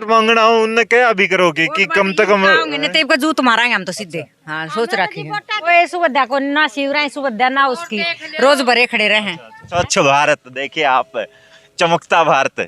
Vote मांगना हो उनने क्या भी करोगे कि कम से कम नहीं तो जूत मारेंगे हम तो सीधे। हाँ सोच रखी है कोई सुविधा को ना शिवराय सुविधा ना उसकी रोज भरे खड़े रहे। स्वच्छ भारत देखिए आप, चमकता भारत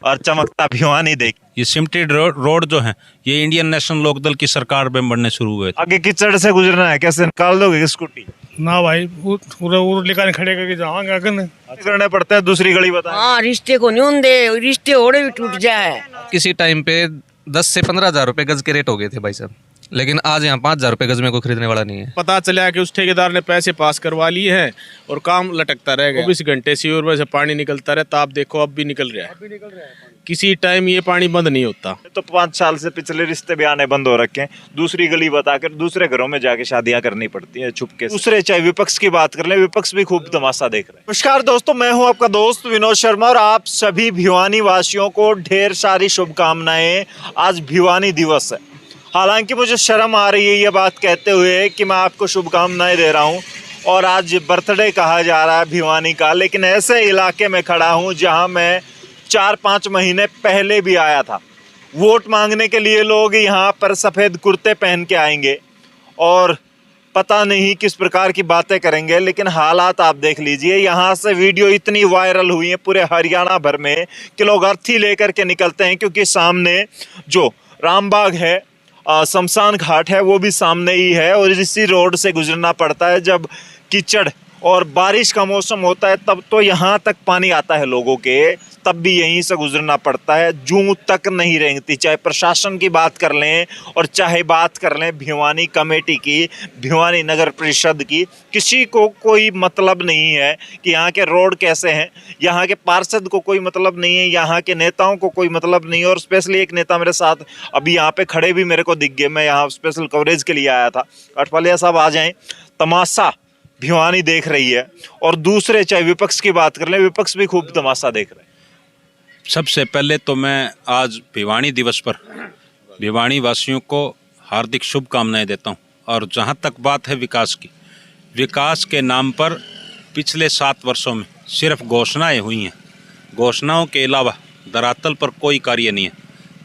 और चमकता भिवानी देखिए। ये सिमटेड रोड जो है ये इंडियन नेशनल लोकदल की सरकार में बनने शुरू हुए थे। आगे कीचड़ से गुजरना है, कैसे निकाल दोगे स्कूटी? ना भाई पूरा लेकर खड़े करके जाओगे अगन करने पड़ते हैं। दूसरी गली बताएं। हाँ रिश्ते को नहीं दे, रिश्ते ओड़े भी टूट जाए। किसी टाइम पे 10 से 15,000 रुपए गज के रेट हो गए थे भाई साहब, लेकिन आज यहाँ 5,000 रुपए गज में कोई खरीदने वाला नहीं है। पता चला कि उस ठेकेदार ने पैसे पास करवा लिए हैं और काम लटकता रह गया। 24 घंटे सीवर में से पानी निकलता रहता, आप देखो अब भी निकल रहा है। किसी टाइम ये पानी बंद नहीं होता। तो 5 साल से पिछले रिश्ते भी आने बंद हो रखे हैं। दूसरी गली बताकर दूसरे घरों में जाके शादियां करनी पड़ती है छुपके। दूसरे चाहे विपक्ष की बात कर ले, विपक्ष भी खूब तमाशा देख रहे हैं। नमस्कार दोस्तों, मैं हूं आपका दोस्त विनोद शर्मा और आप सभी भिवानी वासियों को ढेर सारी शुभकामनाएं। आज भिवानी दिवस है। हालांकि मुझे शर्म आ रही है ये बात कहते हुए कि मैं आपको शुभकामनाएं दे रहा हूं और आज बर्थडे कहा जा रहा है भिवानी का, लेकिन ऐसे इलाके में खड़ा हूं जहां मैं 4-5 महीने पहले भी आया था। वोट मांगने के लिए लोग यहाँ पर सफ़ेद कुर्ते पहन के आएंगे और पता नहीं किस प्रकार की बातें करेंगे, लेकिन हालात आप देख लीजिए। यहाँ से वीडियो इतनी वायरल हुई है पूरे हरियाणा भर में कि लोग अर्थी लेकर के निकलते हैं, क्योंकि सामने जो रामबाग है, शमशान घाट है, वो भी सामने ही है और इसी रोड से गुजरना पड़ता है। जब कीचड़ और बारिश का मौसम होता है तब तो यहाँ तक पानी आता है लोगों के, तब भी यहीं से गुजरना पड़ता है। जूं तक नहीं रेंगती, चाहे प्रशासन की बात कर लें और चाहे बात कर लें भिवानी कमेटी की, भिवानी नगर परिषद की, किसी को कोई मतलब नहीं है कि यहाँ के रोड कैसे हैं। यहाँ के पार्षद को कोई मतलब नहीं है, यहाँ के नेताओं को कोई मतलब नहीं है। और स्पेशली एक नेता मेरे साथ अभी यहाँ पे खड़े भी मेरे को दिख गए। मैं यहाँ स्पेशल कवरेज के लिए आया था। अठवालिया साहब आ जाएं, तमाशा भिवानी देख रही है। और दूसरे चाहे विपक्ष की बात कर लें, विपक्ष भी खूब तमाशा देख रहे हैं। सबसे पहले तो मैं आज भिवानी दिवस पर भिवानी वासियों को हार्दिक शुभकामनाएं देता हूं। और जहां तक बात है विकास की, विकास के नाम पर पिछले 7 वर्षों में सिर्फ घोषणाएं हुई हैं। घोषणाओं के अलावा धरातल पर कोई कार्य नहीं है।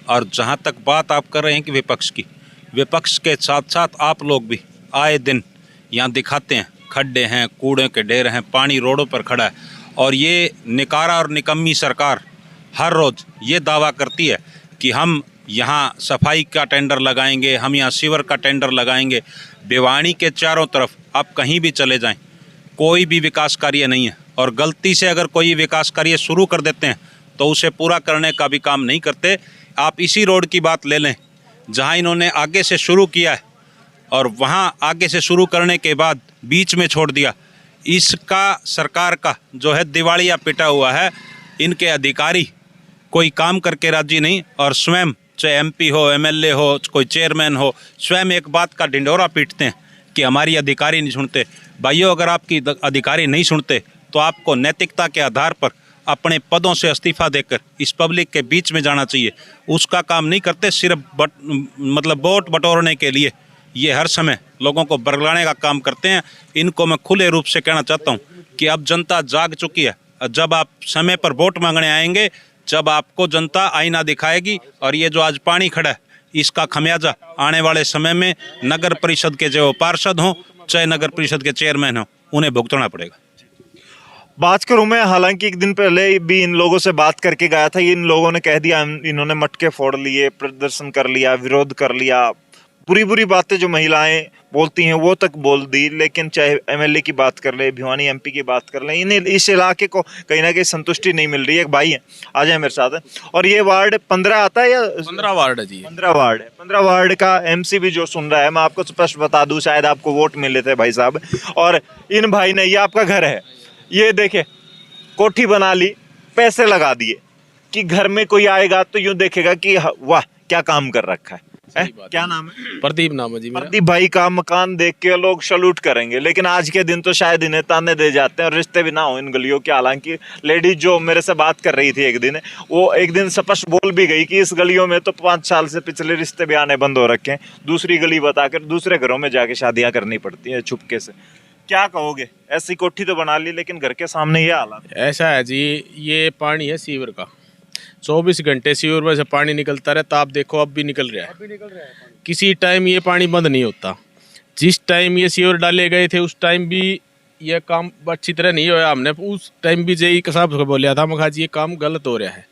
और जहां तक बात आप कर रहे हैं कि विपक्ष की, विपक्ष के साथ साथ आप लोग भी आए दिन यहाँ दिखाते हैं, खड्डे हैं, कूड़े के ढेर हैं, पानी रोडों पर खड़ा है। और ये निकारा और निकम्मी सरकार हर रोज़ ये दावा करती है कि हम यहाँ सफाई का टेंडर लगाएंगे, हम यहाँ सीवर का टेंडर लगाएंगे। भिवानी के चारों तरफ आप कहीं भी चले जाएं, कोई भी विकास कार्य नहीं है। और गलती से अगर कोई विकास कार्य शुरू कर देते हैं तो उसे पूरा करने का भी काम नहीं करते। आप इसी रोड की बात ले लें, जहाँ इन्होंने आगे से शुरू किया है और वहाँ आगे से शुरू करने के बाद बीच में छोड़ दिया। इसका सरकार का जो है दिवालिया पिटा हुआ है। इनके अधिकारी कोई काम करके राजी नहीं और स्वयं चाहे एमपी हो, एमएलए हो, कोई चेयरमैन हो, स्वयं एक बात का ढिंढोरा पीटते हैं कि हमारी अधिकारी नहीं सुनते। भाइयों, अगर आपकी अधिकारी नहीं सुनते तो आपको नैतिकता के आधार पर अपने पदों से इस्तीफा देकर इस पब्लिक के बीच में जाना चाहिए। उसका काम नहीं करते, सिर्फ वोट बटोरने के लिए ये हर समय लोगों को बरगलाने का काम करते हैं। इनको मैं खुले रूप से कहना चाहता हूँ कि अब जनता जाग चुकी है। जब आप समय पर वोट मांगने आएंगे, जब आपको जनता आईना दिखाएगी और ये जो आज पानी खड़ा है इसका खमियाजा आने वाले समय में नगर परिषद के जो पार्षद हों चाहे नगर परिषद के चेयरमैन हों, उन्हें भुगतना पड़ेगा। बात करूं मैं, हालांकि एक दिन पहले भी इन लोगों से बात करके गया था। इन लोगों ने कह दिया, इन्होंने मटके फोड़ लिए, प्रदर्शन कर लिया, विरोध कर लिया, बुरी बुरी बातें जो महिलाएं बोलती हैं वो तक बोल दी। लेकिन चाहे एमएलए की बात कर ले, भिवानी एमपी की बात कर ले, इन्हें इस इलाके को कहीं ना कहीं संतुष्टि नहीं मिल रही है। एक भाई है, आ जाए मेरे साथ। और ये वार्ड 15 आता है या 15 वार्ड है जी? 15 वार्ड है। 15 वार्ड का एमसी भी जो सुन रहा है, मैं आपको स्पष्ट बता दूं, शायद आपको वोट मिले थे भाई साहब। और इन भाई ने, ये आपका घर है, ये देखे कोठी बना ली, पैसे लगा दिए कि घर में कोई आएगा तो यूं देखेगा कि वाह क्या काम कर रखा है। क्या नाम है? प्रदीप नाम है जी मेरा। प्रदीप भाई का मकान देख के लोग सैल्यूट करेंगे, लेकिन आज के दिन तो शायद इन्हें ताने दे जाते हैं और रिश्ते भी ना हो इन गलियों के। हालांकि लेडीज जो मेरे से बात कर रही थी एक दिन, वो एक दिन स्पष्ट बोल भी गई कि इस गलियों में तो 5 साल से पिछले रिश्ते भी आने बंद हो रखे हैं। दूसरी गली बताकर दूसरे घरों में जाके शादियां करनी पड़ती है छुपके से। क्या कहोगे? ऐसी कोठी तो बना ली लेकिन घर के सामने ये हालात। ऐसा है जी, ये पानी है सीवर का। 24 घंटे सीवर में से पानी निकलता रहता। आप देखो अब भी निकल रहा है। किसी टाइम ये पानी बंद नहीं होता। जिस टाइम ये सीवर डाले गए थे उस टाइम भी ये काम अच्छी तरह नहीं होया। हमने उस टाइम भी जेई साहब को बोला था, मखा जी ये काम गलत हो रहा है,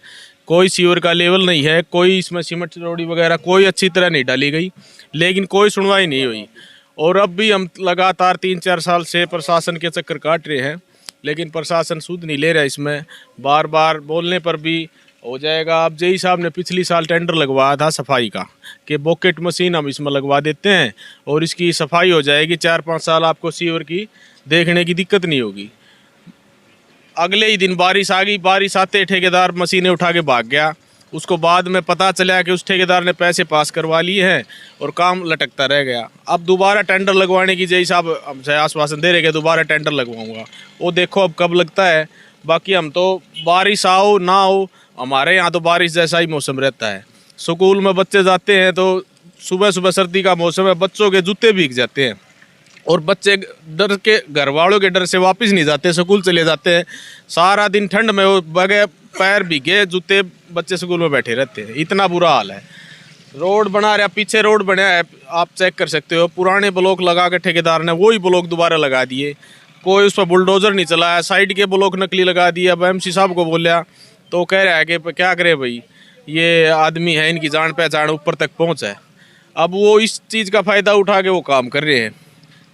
कोई सीवर का लेवल नहीं है, कोई इसमें सीमेंट रोड़ी वगैरह कोई अच्छी तरह नहीं डाली गई, लेकिन कोई सुनवाई नहीं हुई। और अब भी हम लगातार 3-4 साल से प्रशासन के चक्कर काट रहे हैं, लेकिन प्रशासन सुध नहीं ले रहा। इसमें बार बार बोलने पर भी हो जाएगा। अब जेई साहब ने पिछली साल टेंडर लगवाया था सफाई का कि बॉकेट मशीन हम इसमें लगवा देते हैं और इसकी सफाई हो जाएगी, 4-5 साल आपको सीवर की देखने की दिक्कत नहीं होगी। अगले ही दिन बारिश आ गई, बारिश आते ठेकेदार मशीनें उठा के भाग गया। उसको बाद में पता चला कि उस ठेकेदार ने पैसे पास करवा लिए हैं और काम लटकता रह गया। अब दोबारा टेंडर लगवाने की जेई साहब हमसे आश्वासन दे रहे कि दोबारा टेंडर लगवाऊंगा, वो देखो अब कब लगता है। बाकी हम तो बारिश आओ ना हो, हमारे यहाँ तो बारिश जैसा ही मौसम रहता है। स्कूल में बच्चे जाते हैं तो सुबह सुबह सर्दी का मौसम है, बच्चों के जूते भीग जाते हैं और बच्चे डर के घर वालों के डर से वापस नहीं जाते, स्कूल चले जाते हैं। सारा दिन ठंड में वो बगैर पैर भीगे जूते बच्चे स्कूल में बैठे रहते हैं। इतना बुरा हाल है। रोड बना रहा, पीछे रोड बना है, आप चेक कर सकते हो। पुराने ब्लॉक लगा के ठेकेदार ने वही ब्लॉक दोबारा लगा दिए, कोई उस पर बुलडोजर नहीं चलाया, साइड के ब्लॉक नकली लगा दिया। अब MC साहब को बोला तो कह रहा है कि क्या करे भाई, ये आदमी है, इनकी जान पहचान ऊपर तक पहुँच है। अब वो इस चीज़ का फ़ायदा उठा के वो काम कर रहे हैं।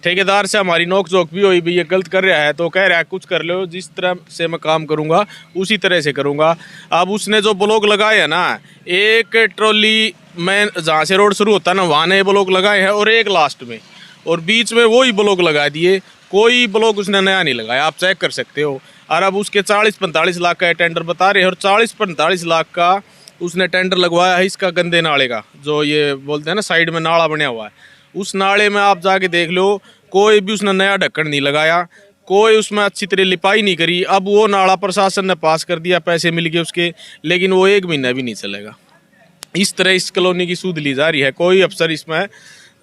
ठेकेदार से हमारी नोक झोंक भी हुई, भी ये गलत कर रहा है तो कह रहा है कुछ कर लो, जिस तरह से मैं काम करूँगा उसी तरह से करूँगा। अब उसने जो ब्लॉक लगाए हैं ना, एक ट्रॉली में जहाँ से रोड शुरू होता है ना वहाँ नए ब्लॉक लगाए हैं और एक लास्ट में, और बीच में वही ब्लॉक लगा दिए, कोई ब्लॉक उसने नया नहीं लगाया। आप चेक कर सकते हो। और अब उसके 40-45 लाख का टेंडर बता रहे हैं और 40-45 लाख का उसने टेंडर लगवाया है इसका गंदे नाले का, जो ये बोलते हैं ना साइड में नाला बना हुआ है। उस नाले में आप जाके देख लो, कोई भी उसने नया ढक्कन नहीं लगाया, कोई उसमें अच्छी तरह लिपाई नहीं करी। अब वो नाला प्रशासन ने पास कर दिया, पैसे मिल गए उसके, लेकिन वो 1 महीना भी नहीं चलेगा। इस तरह इस कॉलोनी की सूद ली जा रही है, कोई अफसर इसमें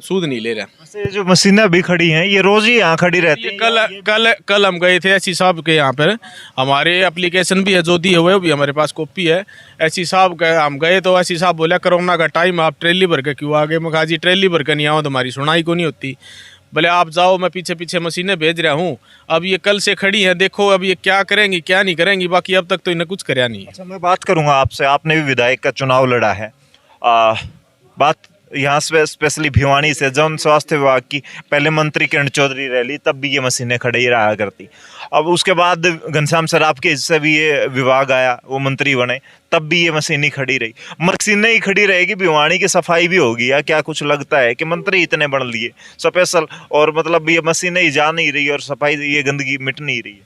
सूद नहीं ले रहा। ये जो मशीनें भी खड़ी हैं ये रोज ही यहाँ खड़ी रहती है। कल हम गए थे एससी साहब के यहाँ पर, हमारे एप्लीकेशन भी है जो दिए हुए, वो भी हमारे पास कॉपी है। एससी साहब के हम गए तो एससी साहब बोला कोरोना का टाइम आप ट्रेली भर के क्यों आ गए। मैं कहा जी ट्रेली भर के नहीं आओ तो हमारी सुनाई को नहीं होती। बोले आप जाओ, मैं पीछे पीछे मशीनें भेज रहा हूँ। अब ये कल से खड़ी है, देखो अब ये क्या करेंगी क्या नहीं करेंगी, बाकी अब तक तो इन्हें कुछ कराया नहीं है। अच्छा, मैं बात करूंगा आपसे, आपने भी विधायक का चुनाव लड़ा है। बात यहाँ से स्पेशली भिवानी से, जन स्वास्थ्य विभाग की पहले मंत्री किरण चौधरी रही तब भी ये मशीनें खड़ी रहा करती। अब उसके बाद घनश्याम सराफ के हिस्से भी ये विभाग आया, वो मंत्री बने, तब भी ये मशीनें खड़ी रही। मशीनें ही खड़ी रहेगी, भिवानी की सफाई भी होगी या क्या कुछ लगता है कि मंत्री इतने बन लिए स्पेशल और मतलब ये मशीनें ही जा नहीं रही और सफाई ये गंदगी मिट नहीं रही है।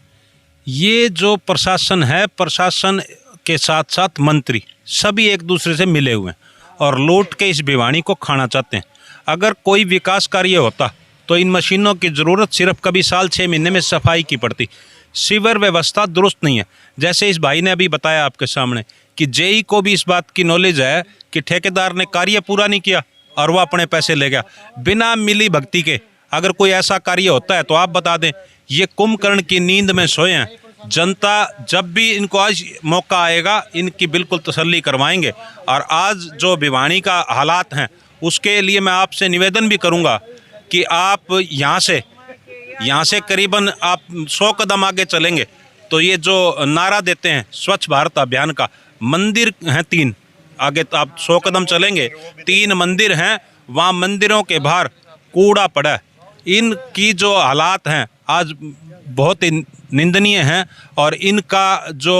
ये जो प्रशासन है, प्रशासन के साथ साथ मंत्री सभी एक दूसरे से मिले हुए हैं और लौट के इस भिवानी को खाना चाहते हैं। अगर कोई विकास कार्य होता तो इन मशीनों की ज़रूरत सिर्फ कभी साल 6 महीने में सफाई की पड़ती। सीवर व्यवस्था दुरुस्त नहीं है। जैसे इस भाई ने अभी बताया आपके सामने कि जेई को भी इस बात की नॉलेज है कि ठेकेदार ने कार्य पूरा नहीं किया और वो अपने पैसे ले गया बिना मिली भगती के। अगर कोई ऐसा कार्य होता है तो आप बता दें। ये कुंभकर्ण की नींद में सोए हैं। जनता जब भी इनको आज मौका आएगा इनकी बिल्कुल तसल्ली करवाएंगे। और आज जो भिवानी का हालात हैं उसके लिए मैं आपसे निवेदन भी करूंगा कि आप यहाँ से करीबन आप 100 कदम आगे चलेंगे तो ये जो नारा देते हैं स्वच्छ भारत अभियान का, मंदिर हैं 3, आगे तो आप 100 कदम चलेंगे 3 मंदिर हैं, वहाँ मंदिरों के बाहर कूड़ा पड़ा है। इनकी जो हालात हैं आज बहुत ही निंदनीय हैं और इनका जो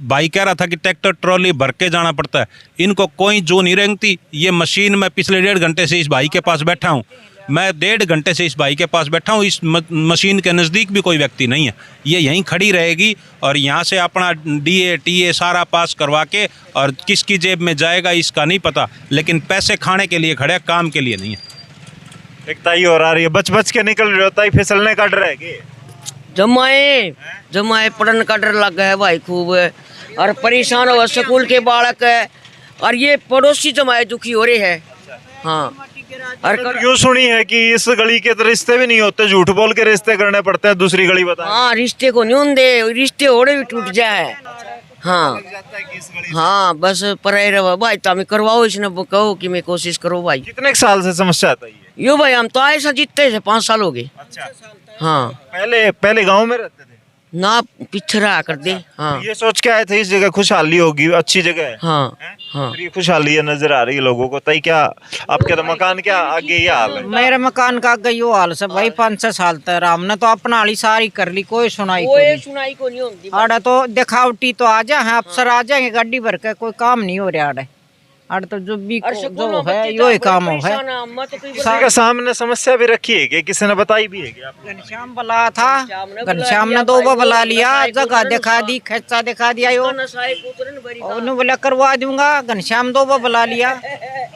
भाई कह रहा था कि ट्रैक्टर ट्रॉली भर के जाना पड़ता है, इनको कोई जो नहीं रेंगती। ये मशीन मैं पिछले 1.5 घंटे से इस भाई के पास बैठा हूँ, मैं 1.5 घंटे से इस भाई के पास बैठा हूँ। इस मशीन के नज़दीक भी कोई व्यक्ति नहीं है, ये यहीं खड़ी रहेगी और यहाँ से अपना DA TA सारा पास करवा के और किसकी जेब में जाएगा इसका नहीं पता, लेकिन पैसे खाने के लिए खड़े, काम के लिए नहीं है। एक ताई और आ रही है, बच के निकल रही होता है, फिसलने का डर है। जमाए पढ़न का डर लग है भाई खूब, और परेशान हो स्कूल के बालक है और ये पड़ोसी जमाए दुखी हो रहे हैं। हाँ, और यूँ सुनी है कि इस गली के तो रिश्ते भी नहीं होते, झूठ बोल के रिश्ते करने पड़ते हैं, दूसरी गली बता। हाँ, रिश्ते को नहीं होंगे, रिश्ते होड़े भी टूट जाए। हाँ जाता है कि इस गली हाँ बस पर रहो भाई तमें करवाओ इसने कहो कि मैं कोशिश करो भाई। कितने साल से समस्या आता है ये? यो भाई हम तो आए से जीतते थे 5 साल हो गए। अच्छा, हाँ पहले पहले गांव में रहते थे, ना पीछे रहा कर दे। हाँ ये सोच के आए थे इस जगह खुशहाली होगी, अच्छी जगह है, हाँ हैं? हाँ फिर ये खुशहाली है नजर आ रही है लोगों को। तई क्या आपके तो मकान क्या आगे ये हाल है? मेरे मकान का गयो हाल से भाई 5-6 साल तक हमने तो अपना हाली सारी कर ली, कोई सुनाई को कोई नहीं। सुनाई को नहीं होती। आड़े तो दिखावटी तो आ जाए अफसर आ जाएंगे गाड़ी भर के, कोई काम नहीं हो रहा आड़े। आड़े तो जो भी जो है यो ही काम हो है। किसी के सामने समस्या भी रखी है कि किसी ने बताई भी है कि आपको? घनश्याम बुला था, घनश्याम ने 2 बार बुला लिया, जगह दिखा दी, खर्चा दिखा दिया यो, उन्होंने बोला करवा दूंगा। घनश्याम 2 बार बुला लिया,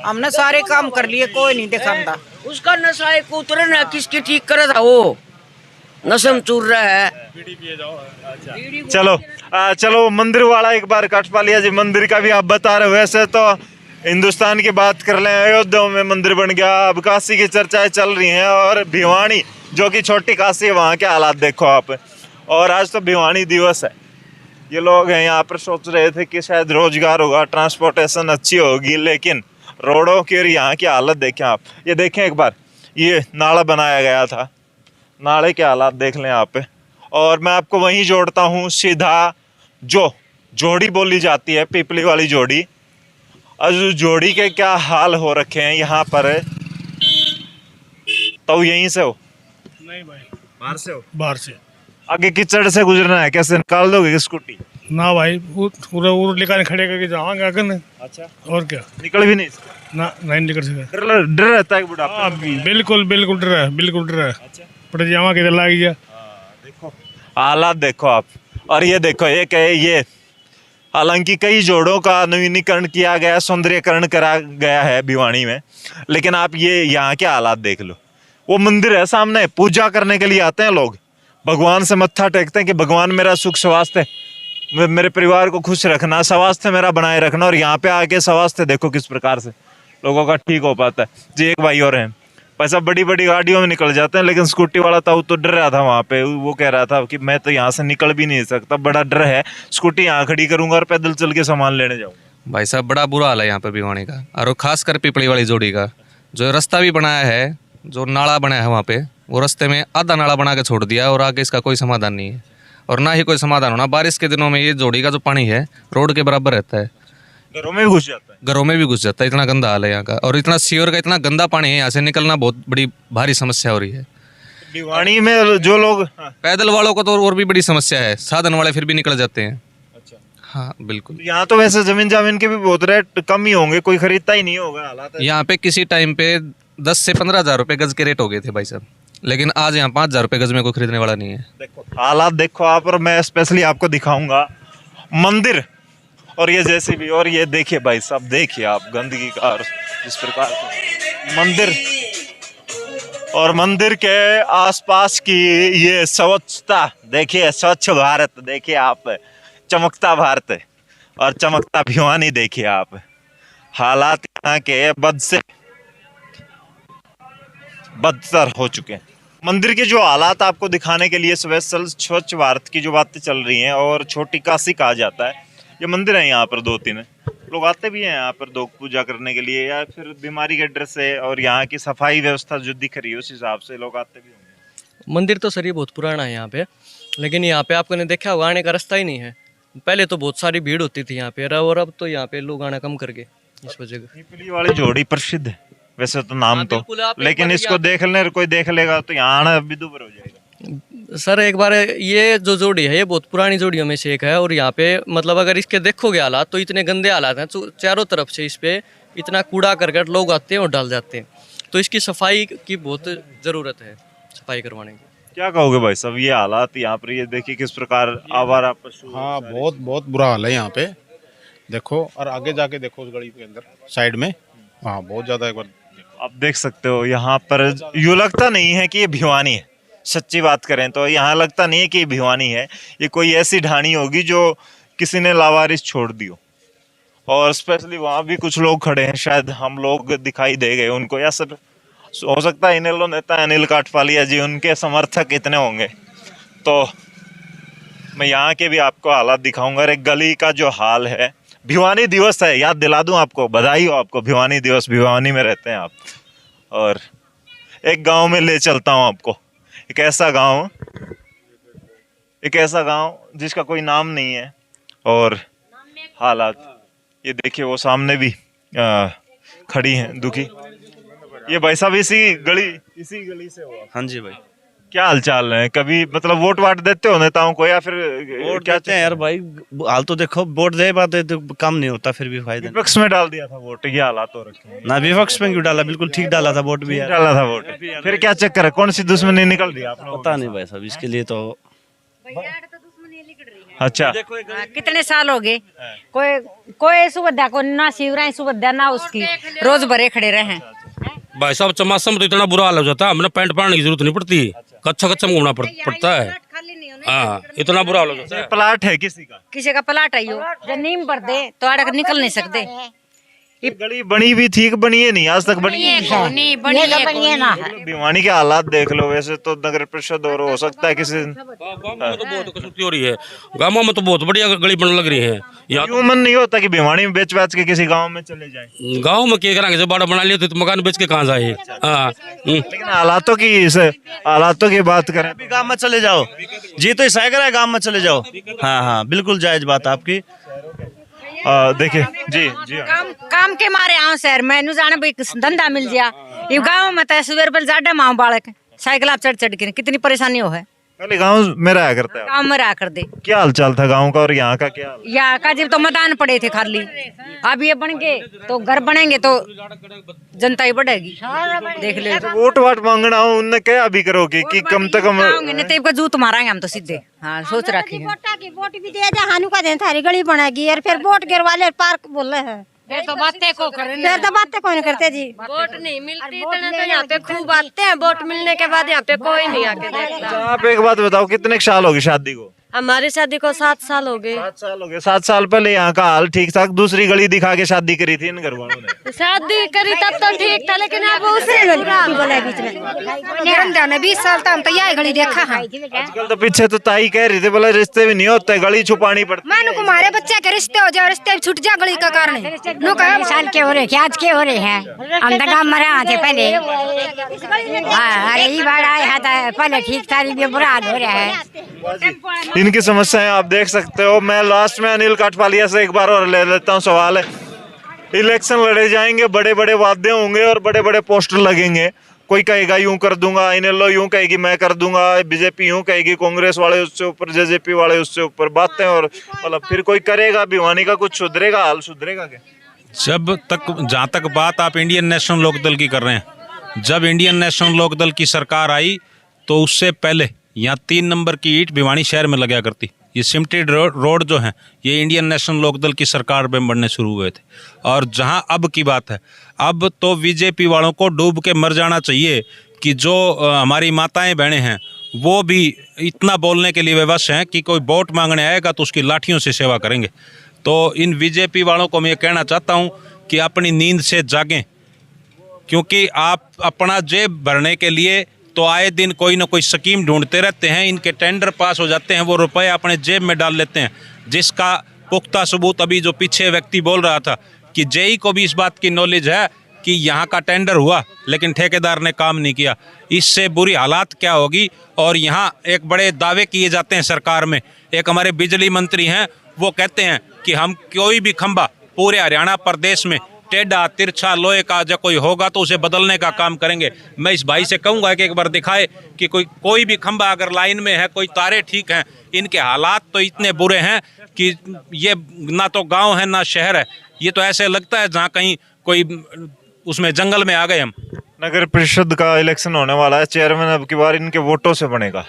हमने सारे काम कर लिए, कोई नहीं दिखाता। उसका नशा एक उतरन है, किसकी ठीक करे था वो नशम चूर रहा है। चलो चलो मंदिर वाला एक बार कट पा लिया जी। मंदिर का भी आप बता रहे हो। वैसे तो हिंदुस्तान की बात कर लें, अयोध्या में मंदिर बन गया, अब काशी की चर्चाएं चल रही हैं, और भिवानी जो कि छोटी काशी है वहाँ के हालात देखो आप। और आज तो भिवानी दिवस है। ये लोग हैं यहाँ पर सोच रहे थे कि शायद रोजगार होगा, ट्रांसपोर्टेशन अच्छी होगी, लेकिन रोडों की और यहाँ की हालत देखें आप। ये देखें एक बार, ये नाला बनाया गया था, नाले के हालात देख लें आप। और मैं आपको वहीं जोड़ता हूँ सीधा, जो जोड़ी बोली जाती है, पिपली वाली जोड़ी। और उस जोड़ी के क्या हाल हो रखे हैं यहाँ पर। तो यहीं से हो? नहीं भाई, बाहर से हो? बाहर से। आगे कीचड़ से गुजरना है, कैसे निकाल दोगे स्कूटी? ना भाई, पूरा लेकर खड़े करके जावांगे आगे न। अच्छा, और क्या, निकल भी नहीं सकते? ना नहीं निकल सके। डर रहता है बुढ़ापा हाँ में? बिल्कुल बिल्कुल डर है, बिल्कुल डर है। अच्छा, पड़ जावा किधर लाग गया। देखो हालात देखो आप। और ये देखो एक है ये, हालांकि कई जोड़ों का नवीनीकरण किया गया, सौंदर्यकरण करा गया है भिवानी में, लेकिन आप ये यहाँ के हालात देख लो। वो मंदिर है सामने, पूजा करने के लिए आते हैं लोग, भगवान से मत्था टेकते हैं कि भगवान मेरा सुख स्वास्थ्य, मेरे परिवार को खुश रखना, स्वास्थ्य मेरा बनाए रखना। और यहाँ पे आके स्वास्थ्य देखो किस प्रकार से लोगों का ठीक हो पाता है जी। एक भाई और हैं, पैसा बड़ी बड़ी गाड़ियों में निकल जाते हैं, लेकिन स्कूटी वाला था वो तो डर रहा था वहाँ पे। वो कह रहा था कि मैं तो यहाँ से निकल भी नहीं सकता, बड़ा डर है, स्कूटी यहाँ खड़ी करूंगा और पैदल चल के सामान लेने जाऊंगा। भाई साहब बड़ा बुरा हाल है यहाँ पे भिवानी का, और खासकर पिपली वाली जोड़ी का। जो रास्ता भी बनाया है, जो नाला बनाया है वहाँ पे, वो रास्ते में आधा नाला बना के छोड़ दिया, और आगे इसका कोई समाधान नहीं है, और ना ही कोई समाधान होना। बारिश के दिनों में ये जोड़ी का जो पानी है रोड के बराबर रहता है, घरों में भी घुस जाता है। घरों में भी घुस जाता है। इतना गंदा हाल है यहाँ का, और इतना सीवर का इतना गंदा पानी है, यहाँ से निकलना बहुत बड़ी भारी समस्या हो रही है। भिवानी में जो लोग पैदल वालों को तो और भी बड़ी समस्या है, साधन वाले फिर भी निकल जाते हैं। अच्छा, हाँ बिल्कुल। यहाँ तो वैसे जमीन जामीन के भी बहुत रेट कम ही होंगे, कोई खरीदता ही नहीं होगा हालात है। यहाँ पे किसी टाइम पे 10 से 15 हज़ार रुपये गज के रेट हो गए थे भाई साहब, लेकिन आज यहाँ 5 हज़ार रुपये गज में कोई खरीदने वाला नहीं है। देखो हालात देखो आप, और मैं स्पेशली आपको दिखाऊंगा मंदिर और ये जैसे भी। और ये देखिए भाई साहब, देखिए आप गंदगी का, और जिस प्रकार से मंदिर और मंदिर के आसपास की ये स्वच्छता देखिए, स्वच्छ भारत देखिए आप, चमकता भारत और चमकता भिवानी देखिए आप। हालात यहाँ के बद से बदतर हो चुके हैं। मंदिर के जो हालात आपको दिखाने के लिए स्पेशल स्वच्छ भारत की जो बातें चल रही हैं, और छोटी काशी कहा जाता है ये मंदिर है। यहाँ पर 2-3 लोग आते भी हैं यहाँ पर दो पूजा करने के लिए, या फिर बीमारी के डर से, और यहाँ की सफाई व्यवस्था जो दिख रही है उस हिसाब से लोग आते भी होंगे। मंदिर तो सर ये बहुत पुराना है यहाँ पे, लेकिन यहाँ पे आपने देखा होगा आने का रास्ता ही नहीं है। पहले तो बहुत सारी भीड़ होती थी यहाँ पे, और अब तो यहाँ पे लोग आना कम कर गए इस वजह से। पिपली वाली जोड़ी प्रसिद्ध है वैसे तो नाम तो, बिल्कुल, आप एक लेकिन बार इसको देखने कोई देख लेगा तो यहाँ आना भी दूभर हो जाएगा। सर एक बार ये जो जोड़ी है ये बहुत पुरानी जोड़ियों में से एक है, और यहाँ पे मतलब अगर इसके देखोगे हालात तो इतने गंदे हालात हैं, तो चारों तरफ से इस पे इतना कूड़ा करकट लोग आते हैं और डाल जाते हैं, तो इसकी सफाई की बहुत ज़रूरत है, सफाई करवाने की। क्या कहोगे भाई साहब, ये हालात यहाँ पर, ये देखिए किस प्रकार आवारा पशु। हाँ बहुत बुरा हाल है यहाँ पे, देखो। और आगे जाके देखो उस गली के अंदर साइड में, हाँ बहुत ज़्यादा। एक बार आप देख सकते हो यहाँ पर यूँ लगता नहीं है कि ये भिवानी है। सच्ची बात करें तो यहाँ लगता नहीं है कि ये भिवानी है, ये कोई ऐसी ढाणी होगी जो किसी ने लावारिस छोड़ दी हो। और स्पेशली वहाँ भी कुछ लोग खड़े हैं, शायद हम लोग दिखाई दे गए उनको, या सब हो सकता है इनेलो नेता अनिल काठपालिया जी उनके समर्थक इतने होंगे। तो मैं यहाँ के भी आपको हालात दिखाऊंगा। और एक गली का जो हाल है, भिवानी दिवस है, याद दिला दूं आपको, बधाई हो आपको, भिवानी दिवस। भिवानी में रहते हैं आप। और एक गांव में ले चलता हूं आपको, एक ऐसा गांव जिसका कोई नाम नहीं है। और हालात ये देखिए, वो सामने भी खड़ी हैं दुखी। ये भाई साहब इसी गली से हुआ? हाँ जी भाई। क्या हाल चाल है? कभी मतलब वोट वाट देते हो नेताओं को, या फिर वोट क्या देते हैं यार भाई? हाल तो देखो, वोट दे पाते तो काम नहीं होता, फिर भी फायदा। विपक्ष में डाल दिया था वोट, ये हालात हो रखे हैं ना। विपक्ष में क्यों डाला? बिल्कुल ठीक डाला था वोट भी यार। डाला था वोट, फिर क्या चक्कर है? कौन सी दुश्मनी निकल रही है आप लोगों को? पता नहीं भाई साहब, इसके लिए तो। अच्छा, कितने साल हो गए, कोई सुविधा को ना, शिवराय सुविधा ना उसकी, रोज भरे खड़े रहे। भाई साहब चमासा में तो इतना बुरा हाल हो जाता है, हमने पैंट पहनने की जरूरत नहीं पड़ती, कच्चा कच्चा घूमना पड़ता है। हाँ, इतना बुरा हाल हो जाता है। प्लाट है किसी का प्लाट है यो, जब नीम भर दे तो आड़क निकल नहीं सकते। ये गली बनी भी ठीक बनी है नहीं, आज तक बनी है ना। भिवानी के हालात देख लो। वैसे तो नगर परिषद और हो सकता है किसी दिन। तो बहुत कसौटी हो रही है, गाँवों में तो बहुत बढ़िया गली बनने लग रही है। क्यों मन नहीं होता कि भिवानी में बेच के किसी गांव में चले जाएं? गाँव में क्या करेंगे, जब बाड़ा बना लिया तो मकान बेच के कहाँ जाए। लेकिन हालातों की बात करें, गाँव में चले जाओ जी, तो ऐसा है, गाँव में चले जाओ। हाँ, बिल्कुल जायज बात आपकी। देखिए जी काम के मारे आओ शहर में, नु जाने भाई धंधा मिल गया। ये गाँव में तो सुबह पर जाडा माँ बालक साइकिल आप चढ़ के कितनी परेशानी हो है। पहले गांव में रहा करता है, गाँव में रहा कर दे। क्या हाल चाल था गांव का और यहाँ का क्या? यहाँ का जब तो मैदान पड़े थे खाली, अब ये बन गए तो घर बनेंगे तो जनता ही बढ़ेगी। देख ले, वोट वाट मांगना हो उनने क्या अभी करोगे कि कम से कम नहीं तो जूत मारेंगे हम तो सीधे। हाँ, सोच रखी वोट भी दे दे, हानू का दिन थारी गली बनाएगी और फिर वोट गिरवा ले, पार्क बोल रहे हैं। फिर तो बातें कौन करते जी। वोट नहीं मिलती इतना तो यहाँ पे खूब आते हैं, वोट मिलने के बाद यहाँ पे कोई नहीं आके देखता। आप एक बात बताओ, कितने साल हो गए शादी को? हमारी शादी को 7 साल हो गए। 7 साल हो गए। 7 साल पहले यहाँ का हाल ठीक था, दूसरी गली दिखा के शादी करी थी इन घर वालों ने। शादी करी तब तो ठीक था, लेकिन अब उसे बीच में 20 साल तक हम तो यही गली देखा है। आजकल तो पीछे तो ताई कह रही थी, बोले रिश्ते भी नहीं होते, गली छुपानी पड़ती। मानो को हमारे बच्चे के रिश्ते हो जाए, रिश्ते छूट जाए गली का कारण है। साल के हो रहे, क्या आज के हो रहे हैं, हम तो गाँव में रहे थे पहले। अरे ये बाढ़ आया था पहले ठीक था, ये बुरा हाल हो रहा है। इनकी समस्याएं आप देख सकते हो। मैं लास्ट में अनिल काठपालिया से एक बार और ले लेता हूँ सवाल है। इलेक्शन लड़े जाएंगे, बड़े बड़े वादे होंगे और बड़े बड़े पोस्टर लगेंगे। कोई कहेगा यूं कर दूंगा, इनेलो यूं कहेगी मैं कर दूंगा, बीजेपी यूं कहेगी, कांग्रेस वाले उससे ऊपर, जेजेपी वाले उससे ऊपर, बातें। और मतलब फिर कोई करेगा भिवानी का कुछ सुधरेगा, हाल सुधरेगा क्या? जहाँ तक बात आप इंडियन नेशनल लोकदल की कर रहे हैं, जब इंडियन नेशनल लोकदल की सरकार आई तो उससे पहले यहाँ 3 नंबर की ईंट भिवानी शहर में लगा करती। ये सिमटेड रोड जो है, ये इंडियन नेशनल लोकदल की सरकार में बनने शुरू हुए थे। और जहाँ अब की बात है, अब तो बीजेपी वालों को डूब के मर जाना चाहिए कि जो हमारी माताएं बहनें हैं वो भी इतना बोलने के लिए विवश हैं कि कोई वोट मांगने आएगा तो उसकी लाठियों से सेवा करेंगे। तो इन बीजेपी वालों को मैं ये कहना चाहता हूँ कि अपनी नींद से जागें, क्योंकि आप अपना जेब भरने के लिए तो आए दिन कोई ना कोई स्कीम ढूंढते रहते हैं। इनके टेंडर पास हो जाते हैं, वो रुपए अपने जेब में डाल लेते हैं, जिसका पुख्ता सबूत अभी जो पीछे व्यक्ति बोल रहा था कि जेई को भी इस बात की नॉलेज है कि यहाँ का टेंडर हुआ लेकिन ठेकेदार ने काम नहीं किया। इससे बुरी हालात क्या होगी। और यहाँ एक बड़े दावे किए जाते हैं सरकार में। एक हमारे बिजली मंत्री हैं, वो कहते हैं कि हम कोई भी खंभा पूरे हरियाणा प्रदेश में टेढ़ा तिरछा लोहे का जो कोई होगा तो उसे बदलने का काम करेंगे। मैं इस भाई से कहूँगा कि एक बार दिखाए कि कोई भी खंभा अगर लाइन में है, कोई तारे ठीक हैं। इनके हालात तो इतने बुरे हैं कि ये ना तो गांव है ना शहर है, ये तो ऐसे लगता है जहाँ कहीं कोई उसमें जंगल में आ गए हम। नगर परिषद का इलेक्शन होने वाला है, चेयरमैन अब की बार इनके वोटों से बनेगा।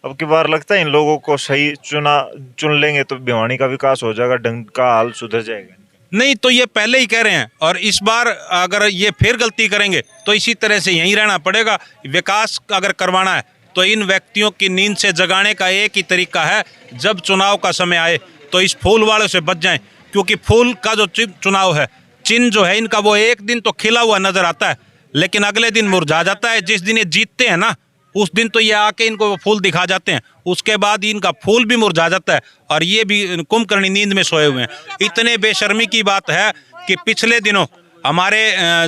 अब की बार लगता है इन लोगों को सही चुन लेंगे तो भिवानी का विकास हो जाएगा, ढंग का हाल सुधर जाएगा। नहीं तो ये पहले ही कह रहे हैं, और इस बार अगर ये फिर गलती करेंगे तो इसी तरह से यहीं रहना पड़ेगा। विकास अगर करवाना है तो इन व्यक्तियों की नींद से जगाने का एक ही तरीका है, जब चुनाव का समय आए तो इस फूल वालों से बच जाएं, क्योंकि फूल का जो चुनाव है, चिन्ह जो है इनका, वो एक दिन तो खिला हुआ नजर आता है लेकिन अगले दिन मुरझा जाता है। जिस दिन ये जीतते हैं ना, उस दिन तो ये आके इनको फूल दिखा जाते हैं, उसके बाद इनका फूल भी मुरझा जाता है और ये भी कुंभकर्णी नींद में सोए हुए हैं। इतने बेशर्मी की बात है कि पिछले दिनों हमारे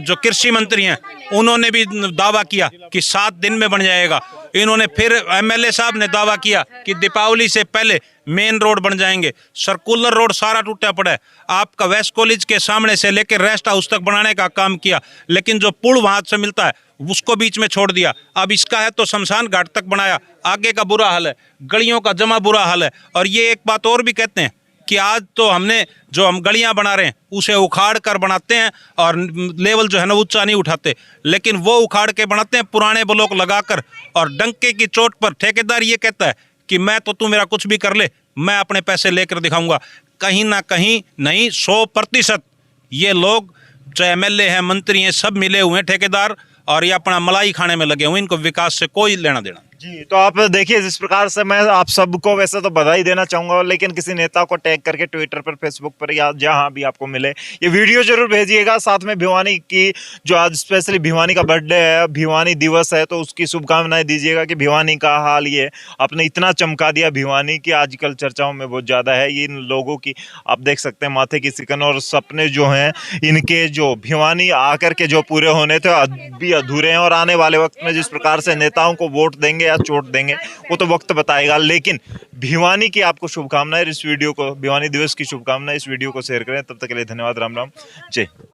जो कृषि मंत्री हैं उन्होंने भी दावा किया कि 7 दिन में बन जाएगा। इन्होंने फिर एमएलए साहब ने दावा किया कि दीपावली से पहले मेन रोड बन जाएंगे। सर्कुलर रोड सारा टूटा पड़ा है। आपका वेस्ट कॉलेज के सामने से लेकर रेस्ट हाउस तक बनाने का काम किया, लेकिन जो पुल वहां से मिलता है उसको बीच में छोड़ दिया। अब इसका है तो शमशान घाट तक बनाया, आगे का बुरा हाल है, गलियों का जमा बुरा हाल है। और ये एक बात और भी कहते हैं कि आज तो हमने जो हम गलियां बना रहे हैं उसे उखाड़ कर बनाते हैं और लेवल जो है ना ऊंचा नहीं उठाते, लेकिन वो उखाड़ के बनाते हैं पुराने ब्लॉक लगाकर। और डंके की चोट पर ठेकेदार ये कहता है कि मैं तो तू मेरा कुछ भी कर ले, मैं अपने पैसे लेकर दिखाऊंगा। कहीं ना कहीं नहीं, 100% ये लोग जो एमएलए हैं, मंत्री हैं, सब मिले हुए हैं ठेकेदार, और ये अपना मलाई खाने में लगे हुए। इनको विकास से कोई लेना देना। जी, तो आप देखिए जिस प्रकार से मैं आप सबको वैसे तो बधाई देना चाहूंगा, लेकिन किसी नेता को टैग करके ट्विटर पर, फेसबुक पर या जहां भी आपको मिले ये वीडियो जरूर भेजिएगा। साथ में भिवानी की जो आज स्पेशली भिवानी का बर्थडे है, भिवानी दिवस है, तो उसकी शुभकामनाएं दीजिएगा कि भिवानी का हाल ये आपने इतना चमका दिया भिवानी की आजकल चर्चाओं में बहुत ज़्यादा है। ये इन लोगों की आप देख सकते हैं माथे की सिकन और सपने जो हैं इनके, जो भिवानी आकर के जो पूरे होने थे अभी अधूरे हैं। और आने वाले वक्त में जिस प्रकार से नेताओं को वोट देंगे या चोट देंगे वो तो वक्त बताएगा, लेकिन भिवानी की आपको शुभकामनाएं। इस वीडियो को, भिवानी दिवस की शुभकामनाएं, इस वीडियो को शेयर करें। तब तक के लिए धन्यवाद। राम राम, जय।